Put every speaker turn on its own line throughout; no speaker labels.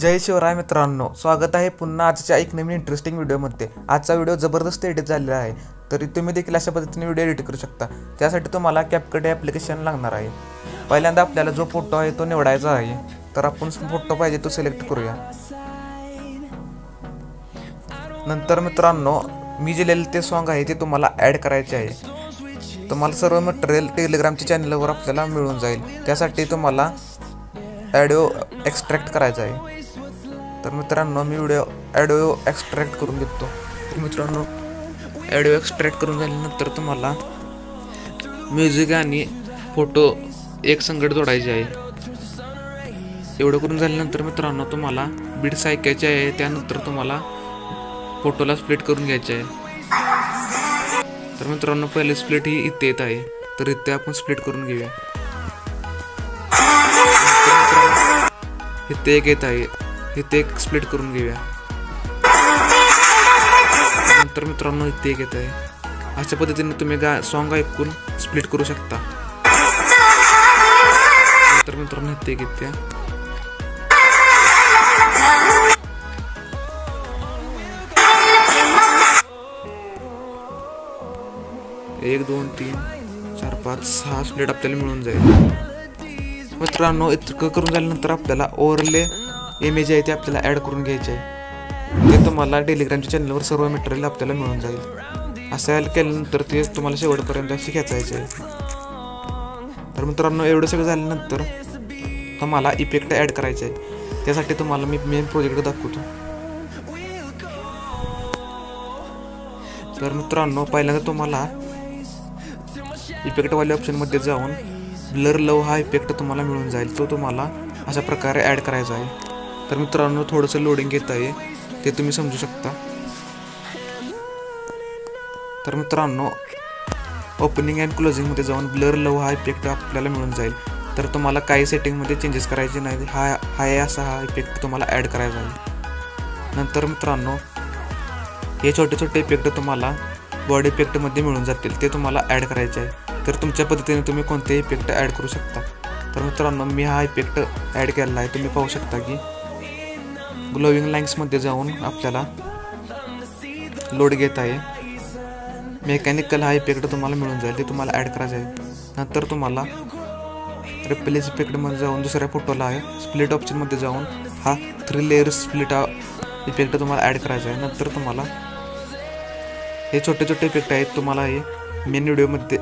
जय शिवराय मित्रांनो, स्वागत आहे पुन्हा आजच्या एक नवीन इंटरेस्टिंग व्हिडिओमध्ये। आजचा व्हिडिओ जबरदस्त एडिट झालेला आहे, तरी तुम्ही देखील अशा पद्धतीने व्हिडिओ एडिट करू शकता। त्यासाठी तुम्हाला CapCut ॲप्लिकेशन लागणार आहे। पहिल्यांदा आपल्याला जो फोटो आहे तो निवडायचा आहे, तर आपण फोटो पाहिजे तो सिलेक्ट करूया। नंतर मित्रांनो, मी जे लिहिलेले ते सॉन्ग आहे ते तुम्हाला ॲड करायचे आहे। तुम्हाला सर्व मटेरियल टेलिग्रामच्या चॅनलवर आपल्याला मिळून जाईल। त्यासाठी तुम्हाला ऑडिओ एक्सट्रॅक्ट करायचा आहे। तर मित्रांनो, मी ऑडिओ एक्सट्रॅक्ट करून घेतो। तर मित्रांनो, ऑडिओ एक्सट्रॅक्ट करून झाल्यानंतर तुम्हाला म्युझिक आणि फोटो एक संगत जोडायचे आहे। एवढं करून झाल्यानंतर मित्रांनो, तुम्हाला बीट्स ऐकायचे आहे। त्यानंतर तुम्हाला फोटोला स्प्लिट करून घ्यायचे आहे। तर मित्रांनो, पहिले स्प्लिट ही इथे येत आहे, तर इथे आपण स्प्लिट करून घेऊया। इथे एक येत आहे, इथे एक स्प्लिट करून घेऊया। नंतर मित्रांनो, इथे एक येत आहे। अशा पद्धतीने तुम्ही सॉन्ग ऐकून स्प्लिट करू शकता। नंतर मित्रांनो, इथे एक येते। एक 2 3 4 5 6 स्प्लिट आपल्याला मिळून जाईल। मित्रांनो, इतकं करून झाल्यानंतर आपल्याला ओव्हरले इमेज आहे ते आपल्याला ॲड करून घ्यायचे आहे। ते तुम्हाला टेलिग्रामच्या चॅनलवर सर्व मटेरियल आपल्याला मिळून जाईल। असं केल्यानंतर ते तुम्हाला शेवटपर्यंत अशी खेचायचे आहे। तर मित्रांनो, एवढं सगळं झाल्यानंतर तुम्हाला इफेक्ट ॲड करायचे आहे। त्यासाठी तुम्हाला मी मेन प्रोजेक्ट दाखवतो। तर मित्रांनो, पहिल्यांदा तुम्हाला इफेक्टवाल्या ऑप्शनमध्ये जाऊन ब्लर लव हा इफेक्ट तुम्हाला मिळून जाईल। तो तुम्हाला अशा प्रकारे ॲड करायचा आहे। तर मित्रांनो, थोडंसं लोडिंग घेत आहे, ते तुम्ही समजू शकता। तर मित्रांनो, ओपनिंग अँड क्लोजिंगमध्ये जाऊन ब्लर लव हा इफेक्ट आपल्याला मिळून जाईल। तर तुम्हाला काही सेटिंगमध्ये चेंजेस करायचे नाही, हा इफेक्ट तुम्हाला ॲड करायचा आहे। नंतर मित्रांनो, हे छोटे छोटे इफेक्ट तुम्हाला बॉडी इफेक्टमध्ये मिळून जातील, ते तुम्हाला ॲड करायचे आहे। तर तुमच्या पद्धतीने तुम्ही कोणतेही इफेक्ट ॲड करू शकता। तर मित्रांनो, मी हा इफेक्ट ॲड केलेला आहे। तुम्ही पाहू शकता की ग्लोविंग लाईन्समध्ये जाऊन आपल्याला लोड घेत आहे। मेकॅनिकल हा इफेक्ट तुम्हाला मिळून जाईल, ते तुम्हाला ॲड करायचं आहे। नंतर तुम्हाला रिप्लेस इफेक्टमध्ये जाऊन दुसऱ्या फोटोला आहे स्प्लिट ऑप्शनमध्ये जाऊन हा 3 लेअर स्प्लिट इफेक्ट तुम्हाला ॲड करायचा आहे। नंतर तुम्हाला हे छोटे छोटे इफेक्ट आहेत, तुम्हाला हे मेन व्हिडिओमध्ये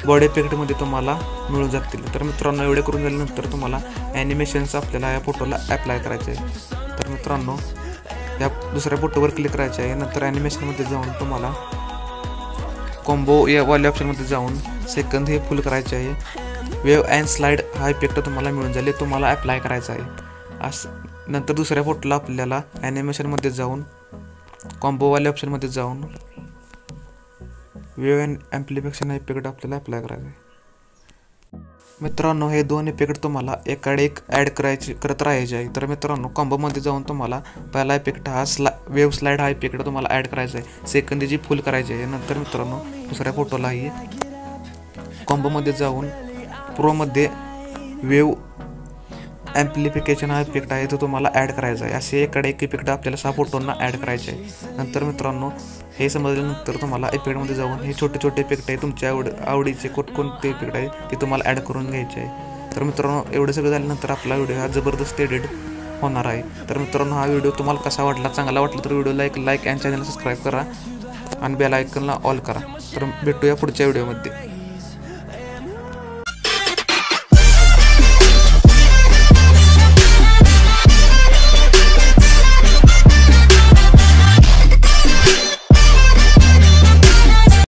बॉडी इफेक्टमध्ये तुम्हाला मिळून जातील। तर मित्रांनो, एवढे करून झाल्यानंतर तुम्हाला ॲनिमेशन्स आपल्याला या फोटोला ॲप्लाय करायचे आहे। तर मित्रांनो, या दुसऱ्या फोटोवर क्लिक करायचे आहे। नंतर ॲनिमेशनमध्ये जाऊन तुम्हाला कॉम्बो या वाल्या ऑप्शनमध्ये जाऊन सेकंद हे फुल करायचे आहे। वेव्ह अँड स्लाइड हा इफेक्ट तुम्हाला मिळून जाईल, तुम्हाला ॲप्लाय करायचा आहे। नंतर दुसऱ्या फोटोला आपल्याला ॲनिमेशनमध्ये जाऊन कॉम्बोवाल्या ऑप्शनमध्ये जाऊन वेव्ह अँड ॲम्प्लिफिकेशन हा इफेक्ट आपल्याला ॲप्लाय करायचा आहे। मित्रांनो, हे 2 इफेक्ट तुम्हाला एकाडे एक ॲड करत राहायचे आहे। तर मित्रांनो, कॉम्बोमध्ये जाऊन तुम्हाला पहिला इफेक्ट हा वेव्ह स्लाइड हा इफेक्ट तुम्हाला ॲड करायचा आहे, सेकंदची फुल करायची आहे। नंतर मित्रांनो, दुसऱ्या फोटोलाही कॉम्बोमध्ये जाऊन प्रोमध्ये वेव्ह ॲम्प्लिफिकेशन हा इफेक्ट आहे तो तुम्हाला ॲड करायचा आहे। असे एकाडे एक इफेक्ट आपल्याला 6 फोटोंना ॲड करायचे आहे। नंतर मित्रांनो, हे समजल्यानंतर तुम्हाला इफेक्टमध्ये जाऊन हे छोटे छोटे इफेक्ट आहे तुमच्या आवडीचे कोणते इफेक्ट आहे ते तुम्हाला ॲड करून घ्यायचे आहे। तर मित्रांनो, एवढं सगळं झाल्यानंतर आपला व्हिडिओ हा जबरदस्त एडिट होणार आहे। तर मित्रांनो, हा व्हिडिओ तुम्हाला कसा वाटला, चांगला वाटला तर व्हिडिओला एक लाईक आणि चॅनलला सबस्क्राईब करा आणि बेल आयकॉनला ऑल करा। तर भेटूया पुढच्या व्हिडिओमध्ये।